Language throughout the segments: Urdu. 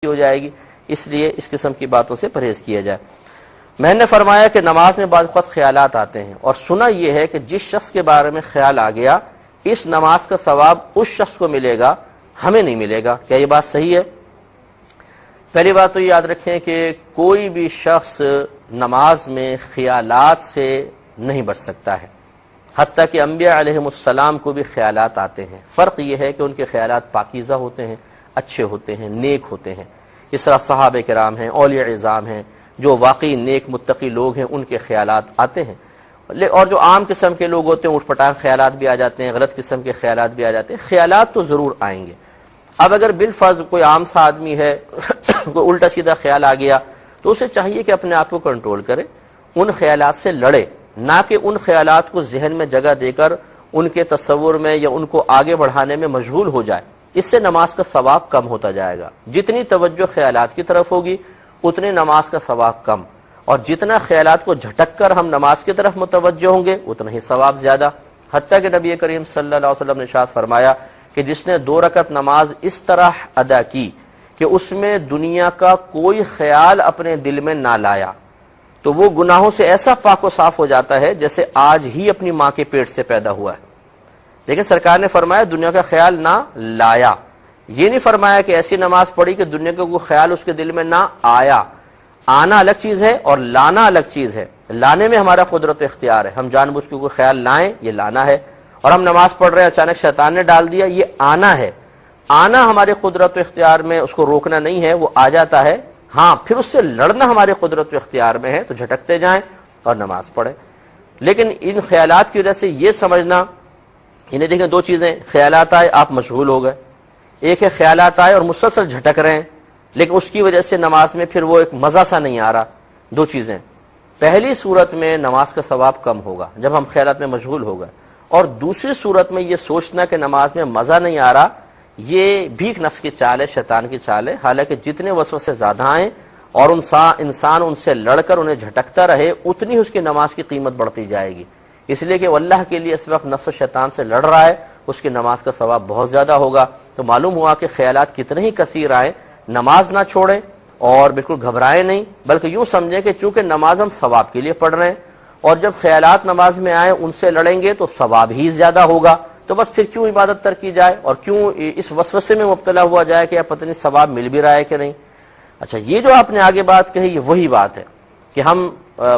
ہو جائے گی، اس لیے اس قسم کی باتوں سے پرہیز کیا جائے۔ میں نے فرمایا کہ نماز میں بعض وقت خیالات آتے ہیں، اور سنا یہ ہے کہ جس شخص کے بارے میں خیال آ گیا اس نماز کا ثواب اس شخص کو ملے گا، ہمیں نہیں ملے گا۔ کیا یہ بات صحیح ہے؟ پہلی بات تو یاد رکھیں کہ کوئی بھی شخص نماز میں خیالات سے نہیں بچ سکتا ہے، حتیٰ کہ انبیاء علیہم السلام کو بھی خیالات آتے ہیں۔ فرق یہ ہے کہ ان کے خیالات پاکیزہ ہوتے ہیں، اچھے ہوتے ہیں، نیک ہوتے ہیں۔ اس طرح صحابہ کرام ہیں، اولیاء عظام ہیں، جو واقعی نیک متقی لوگ ہیں، ان کے خیالات آتے ہیں۔ اور جو عام قسم کے لوگ ہوتے ہیں اٹھ پٹانگ خیالات بھی آ جاتے ہیں، غلط قسم کے خیالات بھی آ جاتے ہیں۔ خیالات تو ضرور آئیں گے۔ اب اگر بالفرض کوئی عام سا آدمی ہے کوئی الٹا سیدھا خیال آ گیا تو اسے چاہیے کہ اپنے آپ کو کنٹرول کرے، ان خیالات سے لڑے، نہ کہ ان خیالات کو ذہن میں جگہ دے کر ان کے تصور میں یا ان کو آگے بڑھانے میں مشغول ہو جائے۔ اس سے نماز کا ثواب کم ہوتا جائے گا۔ جتنی توجہ خیالات کی طرف ہوگی اتنے نماز کا ثواب کم، اور جتنا خیالات کو جھٹک کر ہم نماز کی طرف متوجہ ہوں گے اتنا ہی ثواب زیادہ۔ حتیٰ کہ نبی کریم صلی اللہ علیہ وسلم نے ارشاد فرمایا کہ جس نے 2 رکعت نماز اس طرح ادا کی کہ اس میں دنیا کا کوئی خیال اپنے دل میں نہ لایا تو وہ گناہوں سے ایسا پاک و صاف ہو جاتا ہے جیسے آج ہی اپنی ماں کے پیٹ سے پیدا ہوا ہے۔ لیکن سرکار نے فرمایا دنیا کا خیال نہ لایا، یہ نہیں فرمایا کہ ایسی نماز پڑھی کہ دنیا کا کوئی خیال اس کے دل میں نہ آیا۔ آنا الگ چیز ہے اور لانا الگ چیز ہے۔ لانے میں ہمارا قدرت و اختیار ہے، ہم جان بوجھ کے کوئی خیال لائیں، یہ لانا ہے۔ اور ہم نماز پڑھ رہے ہیں اچانک شیطان نے ڈال دیا، یہ آنا ہے۔ آنا ہمارے قدرت و اختیار میں، اس کو روکنا نہیں ہے، وہ آ جاتا ہے۔ ہاں پھر اس سے لڑنا ہمارے قدرت و اختیار میں ہے، تو جھٹکتے جائیں اور نماز پڑھیں۔ لیکن ان خیالات کی وجہ سے یہ سمجھنا، انہیں دیکھیں 2 چیزیں، خیالات آئے آپ مشغول ہو گئے، ایک ہے خیالات آئے اور مسلسل جھٹک رہے ہیں لیکن اس کی وجہ سے نماز میں پھر وہ ایک مزہ سا نہیں آ رہا۔ 2 چیزیں، پہلی صورت میں نماز کا ثواب کم ہوگا جب ہم خیالات میں مشغول ہو گئے، اور دوسری صورت میں یہ سوچنا کہ نماز میں مزہ نہیں آ رہا، یہ بھی ایک نفس کی چال ہے، شیطان کی چال ہے۔ حالانکہ جتنے وسوسے زیادہ آئیں اور انسان ان سے لڑ کر انہیں جھٹکتا رہے اتنی اس کی نماز کی قیمت بڑھتی جائے گی، اس لیے کہ وہ اللہ کے لیے اس وقت نفس و شیطان سے لڑ رہا ہے، اس کی نماز کا ثواب بہت زیادہ ہوگا۔ تو معلوم ہوا کہ خیالات کتنے ہی کثیر آئیں، نماز نہ چھوڑیں اور بالکل گھبرائیں نہیں، بلکہ یوں سمجھیں کہ چونکہ نماز ہم ثواب کے لیے پڑھ رہے ہیں، اور جب خیالات نماز میں آئیں ان سے لڑیں گے تو ثواب ہی زیادہ ہوگا، تو بس پھر کیوں عبادت ترک کی جائے اور کیوں اس وسوسے میں مبتلا ہوا جائے کہ پتہ نہیں ثواب مل بھی رہا ہے کہ نہیں۔ اچھا، یہ جو آپ نے آگے بات کہی یہ وہی بات ہے کہ ہم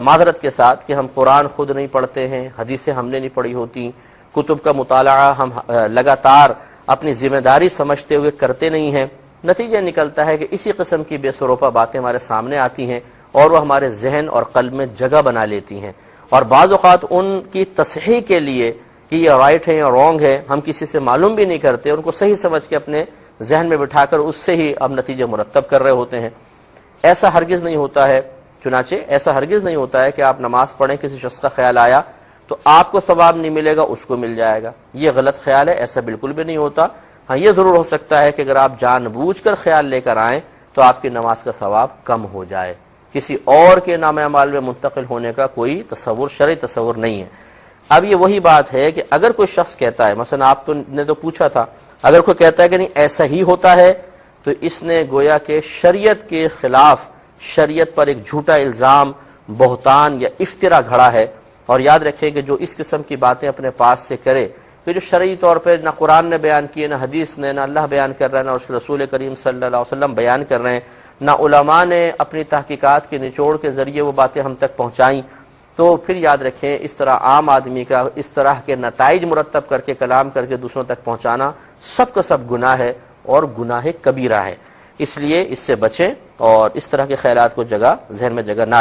معذرت کے ساتھ کہ ہم قرآن خود نہیں پڑھتے ہیں، حدیثیں ہم نے نہیں پڑھی ہوتی، کتب کا مطالعہ ہم لگاتار اپنی ذمہ داری سمجھتے ہوئے کرتے نہیں ہیں۔ نتیجہ نکلتا ہے کہ اسی قسم کی بے سروپا باتیں ہمارے سامنے آتی ہیں اور وہ ہمارے ذہن اور قلب میں جگہ بنا لیتی ہیں، اور بعض اوقات ان کی تصحیح کے لیے کہ یہ رائٹ ہے یا رانگ ہے ہم کسی سے معلوم بھی نہیں کرتے، ان کو صحیح سمجھ کے اپنے ذہن میں بٹھا کر اس سے ہی اب نتیجے مرتب کر رہے ہوتے ہیں۔ ایسا ہرگز نہیں ہوتا ہے، چنانچہ ایسا ہرگز نہیں ہوتا ہے کہ آپ نماز پڑھیں کسی شخص کا خیال آیا تو آپ کو ثواب نہیں ملے گا، اس کو مل جائے گا، یہ غلط خیال ہے، ایسا بالکل بھی نہیں ہوتا۔ ہاں یہ ضرور ہو سکتا ہے کہ اگر آپ جان بوجھ کر خیال لے کر آئیں تو آپ کی نماز کا ثواب کم ہو جائے، کسی اور کے نام اعمال میں منتقل ہونے کا کوئی تصور، شرعی تصور نہیں ہے۔ اب یہ وہی بات ہے کہ اگر کوئی شخص کہتا ہے، مثلا آپ نے تو پوچھا تھا، اگر کوئی کہتا ہے کہ نہیں ایسا ہی ہوتا ہے تو اس نے گویا کہ شریعت کے خلاف، شریعت پر ایک جھوٹا الزام، بہتان یا افترا گھڑا ہے۔ اور یاد رکھیں کہ جو اس قسم کی باتیں اپنے پاس سے کرے کہ جو شرعی طور پہ نہ قرآن نے بیان کیے، نہ حدیث نے، نہ اللہ بیان کر رہا ہے، نہ اس رسول کریم صلی اللہ علیہ وسلم بیان کر رہے ہیں، نہ علماء نے اپنی تحقیقات کے نچوڑ کے ذریعے وہ باتیں ہم تک پہنچائیں، تو پھر یاد رکھیں اس طرح عام آدمی کا اس طرح کے نتائج مرتب کر کے کلام کر کے دوسروں تک پہنچانا سب کا سب گناہ ہے اور گناہ کبیرہ ہے۔ اس لیے اس سے بچیں اور اس طرح کے خیالات کو ذہن میں جگہ نہ